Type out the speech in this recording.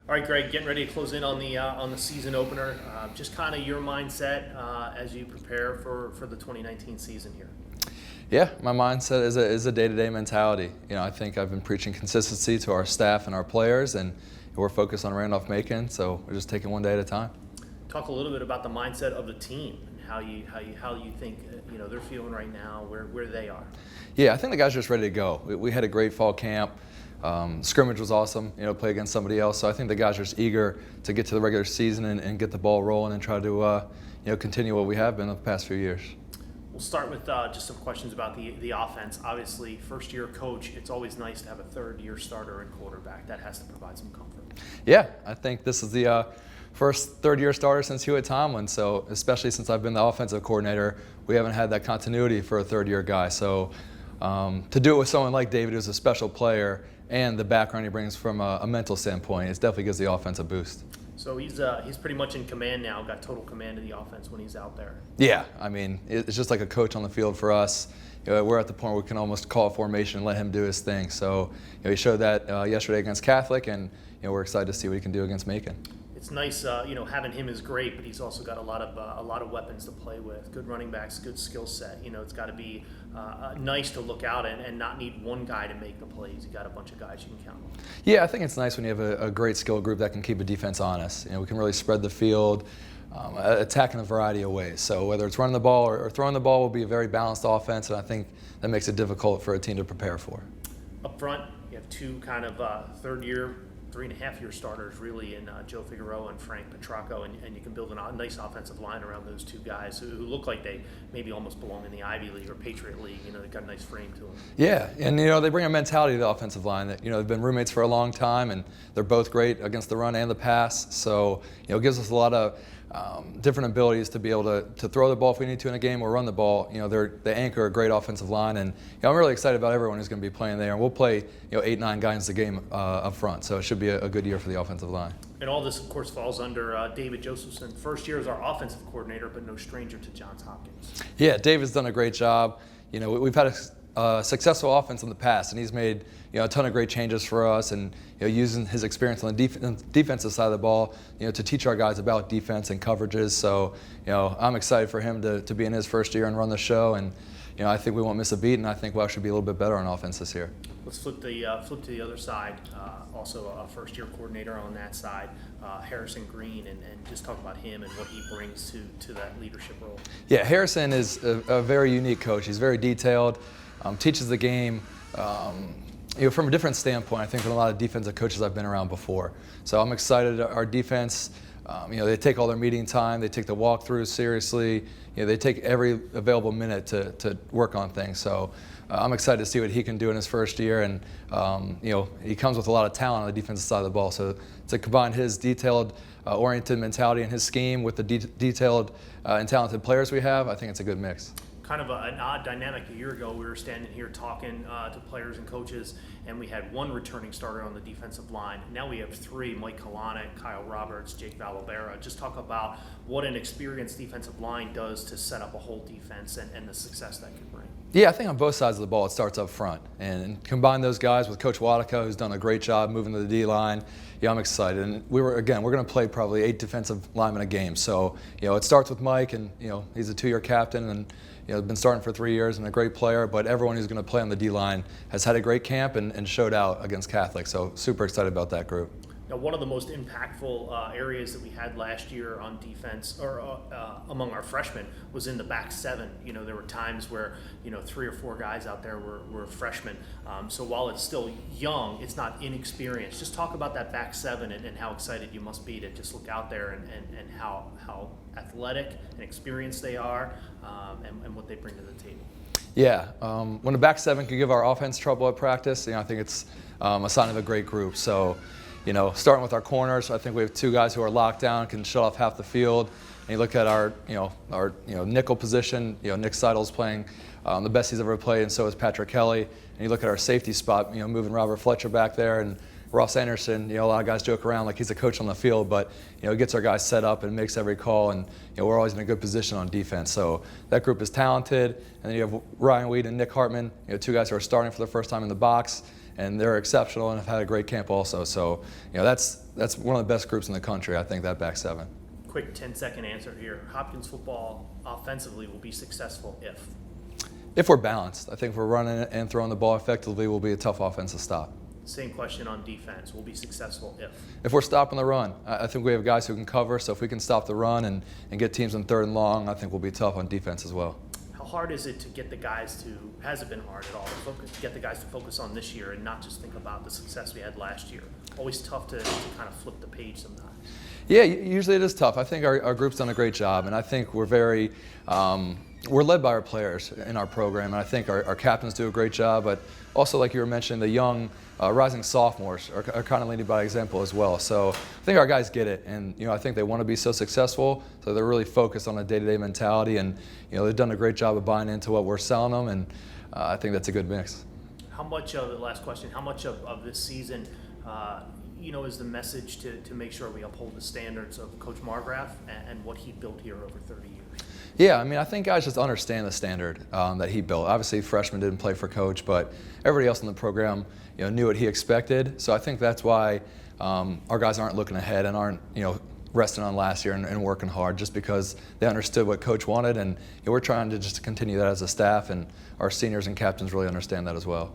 All right, Greg, getting ready to close in on the season opener. Just kind of your mindset as you prepare for the 2019 season here. Yeah, my mindset is a day-to-day mentality. I think I've been preaching consistency to our staff and our players, and we're focused on Randolph-Macon, so we're just taking one day at a time. Talk a little bit about the mindset of the team and how you think they're feeling right now, where they are. Yeah, I think the guys are just ready to go. We had a great fall camp. Scrimmage was awesome, play against somebody else. So I think the guys are just eager to get to the regular season and get the ball rolling and try to continue what we have been the past few years. We'll start with just some questions about the offense. Obviously, first-year coach, it's always nice to have a third-year starter and quarterback. That has to provide some comfort. Yeah, I think this is the first third-year starter since Hewitt Tomlin. So especially since I've been the offensive coordinator, we haven't had that continuity for a third-year guy. So to do it with someone like David, who's a special player, and the background he brings from a mental standpoint, it definitely gives the offense a boost. So he's pretty much in command now, got total command of the offense when he's out there. Yeah, I mean, it's just like a coach on the field for us. We're at the point where we can almost call a formation and let him do his thing. So he showed that yesterday against Catholic, and we're excited to see what he can do against Macon. It's nice, having him is great, but he's also got a lot of weapons to play with. Good running backs, good skill set. It's got to be nice to look out and not need one guy to make the plays. You got a bunch of guys you can count on. Yeah, I think it's nice when you have a great skill group that can keep a defense honest. We can really spread the field, attack in a variety of ways. So whether it's running the ball or throwing the ball, will be a very balanced offense, and I think that makes it difficult for a team to prepare for. Up front, you have two kind of third-year, 3.5-year starters really in Joe Figueroa and Frank Petracco, and you can build a nice offensive line around those two guys who look like they maybe almost belong in the Ivy League or Patriot League. They've got a nice frame to them. Yeah, and they bring a mentality to the offensive line that they've been roommates for a long time, and they're both great against the run and the pass. So it gives us a lot of different abilities to be able to throw the ball if we need to in a game or run the ball. They anchor a great offensive line, and I'm really excited about everyone who's going to be playing there. And we'll play 8-9 guys a game up front, so it should be a good year for the offensive line. And all this, of course, falls under David Josephson. First year as our offensive coordinator, but no stranger to Johns Hopkins. Yeah, David's done a great job. We've had a successful offense in the past, and he's made a ton of great changes for us, and using his experience on the defensive side of the ball, to teach our guys about defense and coverages. So I'm excited for him to be in his first year and run the show, and I think we won't miss a beat, and I think we'll actually be a little bit better on offense this year. Let's flip to the other side. Also a first-year coordinator on that side, Harrison Green, and just talk about him and what he brings to that leadership role. Yeah, Harrison is a very unique coach. He's very detailed, teaches the game from a different standpoint, I think, than a lot of defensive coaches I've been around before. So I'm excited. Our defense, they take all their meeting time. They take the walkthroughs seriously. They take every available minute to work on things. So I'm excited to see what he can do in his first year. And, he comes with a lot of talent on the defensive side of the ball. So to combine his detailed, oriented mentality and his scheme with the detailed and talented players we have, I think it's a good mix. Kind of an odd dynamic. A year ago, we were standing here talking to players and coaches, and we had one returning starter on the defensive line. Now we have three: Mike Kalanick, Kyle Roberts, Jake Valavera. Just talk about what an experienced defensive line does to set up a whole defense and the success that can bring. Yeah, I think on both sides of the ball, it starts up front. And combine those guys with Coach Wadika, who's done a great job moving to the D-line. Yeah, I'm excited. And we're going to play probably 8 defensive linemen a game. So, it starts with Mike, and, he's a 2-year captain, and, been starting for 3 years and a great player. But everyone who's going to play on the D-line has had a great camp and showed out against Catholic. So super excited about that group. Now, one of the most impactful areas that we had last year on defense, or among our freshmen, was in the back seven. There were times where 3 or 4 guys out there were freshmen. So while it's still young, it's not inexperienced. Just talk about that back seven and how excited you must be to just look out there and how athletic and experienced they are, and what they bring to the table. Yeah, when the back seven can give our offense trouble at practice, I think it's a sign of a great group. So. Starting with our corners, I think we have 2 guys who are locked down, can shut off half the field. And you look at our nickel position. Nick Seidel's playing the best he's ever played, and so is Patrick Kelly. And you look at our safety spot, moving Robert Fletcher back there, and Ross Anderson. A lot of guys joke around like he's a coach on the field, but he gets our guys set up and makes every call, and we're always in a good position on defense. So that group is talented. And then you have Ryan Weed and Nick Hartman, 2 guys who are starting for the first time in the box. And they're exceptional and have had a great camp also. So, that's that's one of the best groups in the country, I think, that back seven. Quick 10-second answer here. Hopkins football offensively will be successful If we're balanced. I think if we're running and throwing the ball effectively, we'll be a tough offense to stop. Same question on defense. Will be successful if we're stopping the run. I think we have guys who can cover, so if we can stop the run and get teams in third and long, I think we'll be tough on defense as well. How hard is it to get the guys to, has it been hard at all, to get the guys to focus on this year and not just think about the success we had last year? Always tough to kind of flip the page sometimes. Yeah, usually it is tough. I think our group's done a great job, and I think we're very, we're led by our players in our program, and I think our captains do a great job, but also, like you were mentioning, the young rising sophomores are kind of leading by example as well. So I think our guys get it, and I think they want to be so successful, so they're really focused on a day-to-day mentality, and they've done a great job of buying into what we're selling them, and I think that's a good mix. How much of the last question? How much of this season, is the message to make sure we uphold the standards of Coach Margraf and what he built here over 30 years? Yeah, I think guys just understand the standard that he built. Obviously, freshmen didn't play for Coach, but everybody else in the program, knew what he expected. So I think that's why our guys aren't looking ahead and aren't, resting on last year and working hard, just because they understood what Coach wanted, and we're trying to just continue that as a staff, and our seniors and captains really understand that as well.